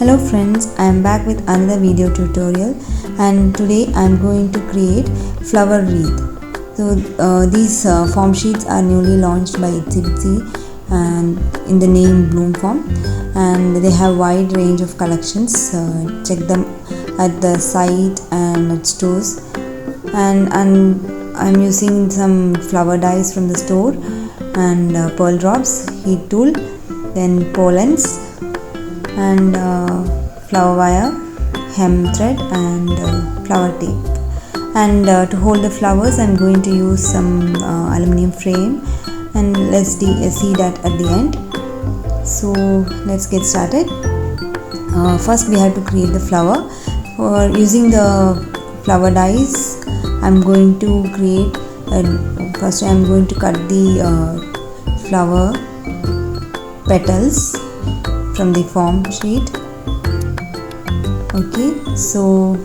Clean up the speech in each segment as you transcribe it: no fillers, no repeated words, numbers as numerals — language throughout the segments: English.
Hello friends, I am back with another video tutorial, and today I am going to create flower wreath. So these form sheets are newly launched by Etsy and in the name Bloomform, and they have wide range of collections. Check them at the site and at stores. And I'm using some flower dyes from the store and pearl drops, heat tool, then pollens and flower wire, hem thread and flower tape. And to hold the flowers I'm going to use some aluminum frame, and let's see that at the end. So let's get started. First we have to create the flower. For using the flower dies I'm going to create first I'm going to cut the flower petals from the form sheet. Okay, so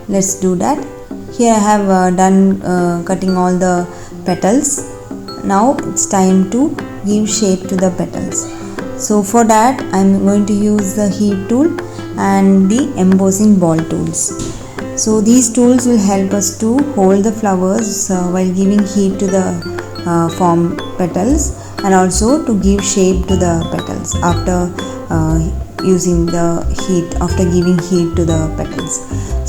let's do that. Here I have done cutting all the petals. Now it's time to give shape to the petals. So for that I'm going to use the heat tool and the embossing ball tools. So these tools will help us to hold the flowers while giving heat to the form petals, and also to give shape to the petals after using the heat, after giving heat to the petals.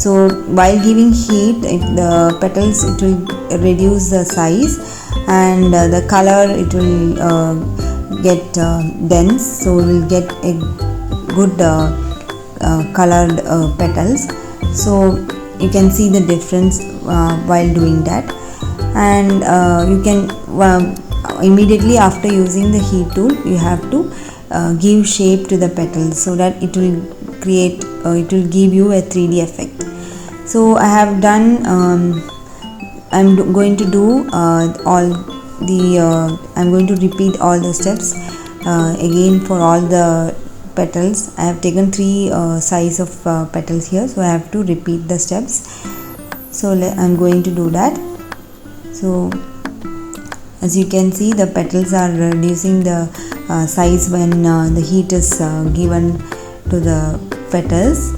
So while giving heat, the petals, it will reduce the size, and the color, it will get dense, so we will get a good colored petals. So you can see the difference while doing that. And you can immediately after using the heat tool you have to give shape to the petals, so that it will create it will give you a 3D effect. So I have done I'm going to do all the I'm going to repeat all the steps again for all the petals. I have taken 3 size of petals here, so I have to repeat the steps. So I'm going to do that. So as you can see, the petals are reducing the size when the heat is given to the petals.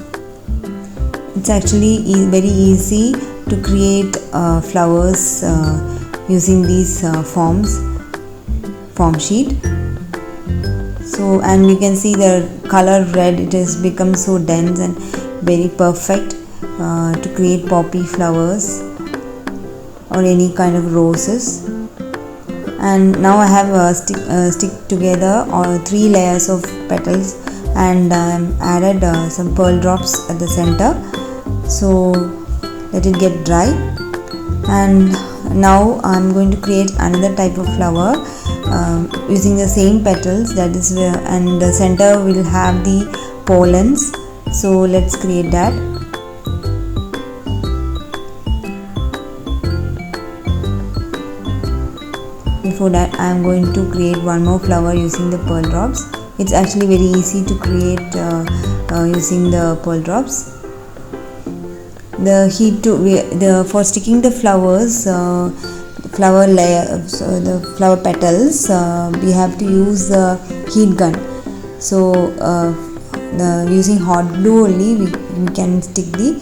It's actually very easy to create flowers using these form sheet. So, and you can see the color red, it has become so dense and very perfect to create poppy flowers or any kind of roses. And now I have stick together 3 layers of petals, and added some pearl drops at the center. So let it get dry. And now I'm going to create another type of flower using the same petals, that is and the center will have the pollens. So let's create that. Before that I am going to create one more flower using the pearl drops. It's actually very easy to create using the pearl drops. The heat to for sticking the flowers, flower layer, the flower petals, we have to use the heat gun. So using hot glue only we can stick the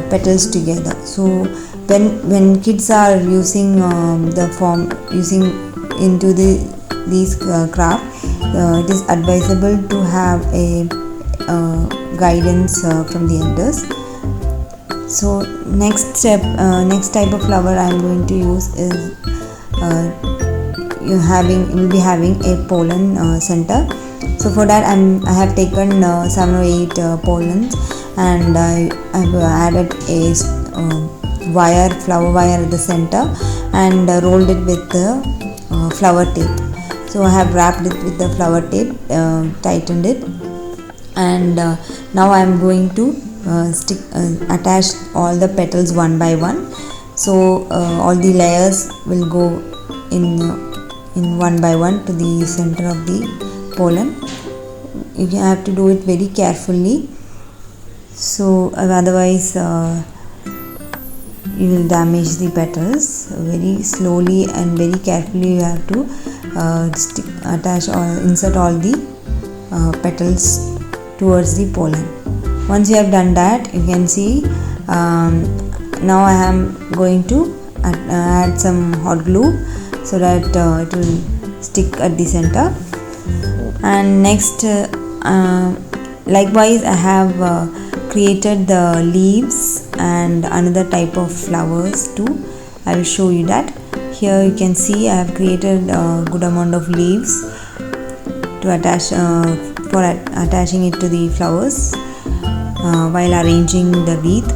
petals together. So when kids are using the form using into these craft, it is advisable to have a guidance from the elders. So next type of flower I am going to use is will be having a pollen center. So for that I have taken 7 or 8 pollens, and I have added a flower wire at the center, and rolled it with the flower tape. So I have wrapped it with the flower tape, tightened it, and now I am going to attach all the petals one by one. So all the layers will go in one by one to the center of the pollen. You have to do it very carefully, so otherwise you will damage the petals. Very slowly and very carefully you have to attach or insert all the petals towards the pollen. Once you have done that, you can see now I am going to add some hot glue so that it will stick at the center. And next likewise I have created the leaves and another type of flowers too. I will show you that. Here you can see I have created a good amount of leaves to attach for attaching it to the flowers while arranging the wreath.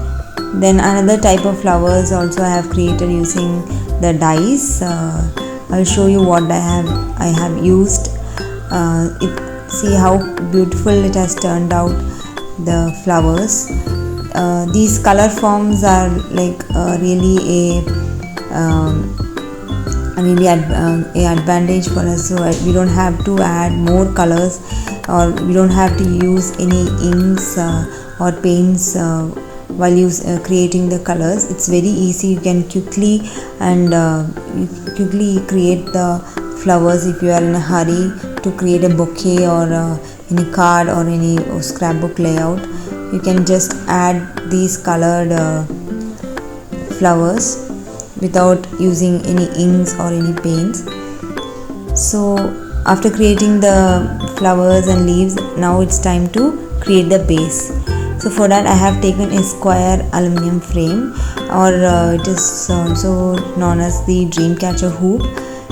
Then another type of flowers also I have created using the dyes. I'll show you what I have used. See how beautiful it has turned out, the flowers. These color forms are like really a advantage for us, so we don't have to add more colors, or we don't have to use any inks or paints while creating the colors. It's very easy. You can quickly create the flowers if you are in a hurry to create a bouquet or any card or any scrapbook layout. You can just add these colored flowers without using any inks or any paints. So after creating the flowers and leaves, now it's time to create the base. So for that I have taken a square aluminum frame, or it is also known as the Dreamcatcher hoop.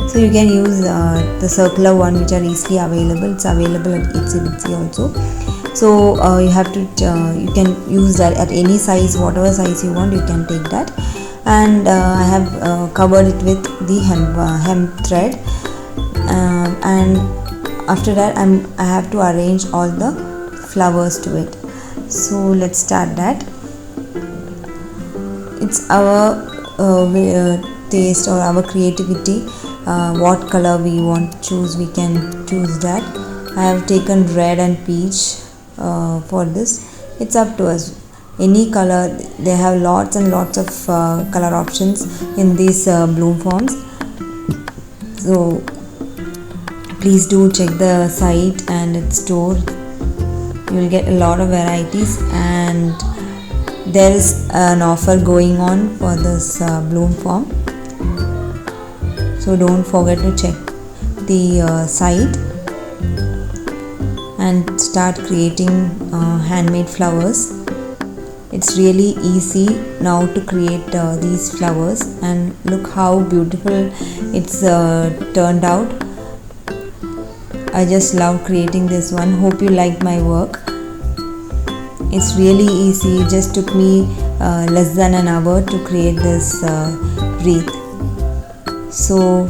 So you can use the circular one, which are easily available. It's available at Itsy Bitsy also. So you have to you can use that at any size, whatever size you want, you can take that. And I have covered it with the hemp thread, and after that I have to arrange all the flowers to it. So let's start that. It's our taste or our creativity. What color we want to choose, we can choose that. I have taken red and peach for this. It's up to us. Any color, they have lots and lots of color options in these bloom forms. So please do check the site and its store. You will get a lot of varieties, and there is an offer going on for this bloom form. So don't forget to check the site and start creating handmade flowers. It's really easy now to create these flowers, and look how beautiful it's turned out. I just love creating this one. Hope you like my work. It's really easy. It just took me less than an hour to create this wreath. So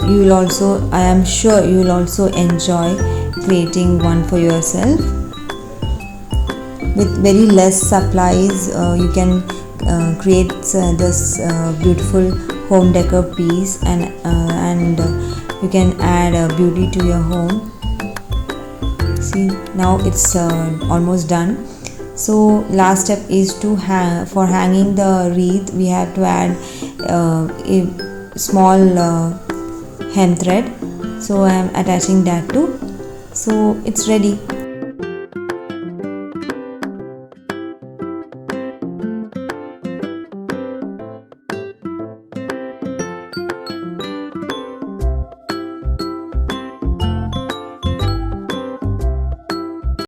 you will also, I am sure you will also enjoy creating one for yourself. With very less supplies, you can create this beautiful home decor piece, and you can add beauty to your home. See, now it's almost done. So last step is to for hanging the wreath, we have to add a small hem thread. So I am attaching that too. So it's ready.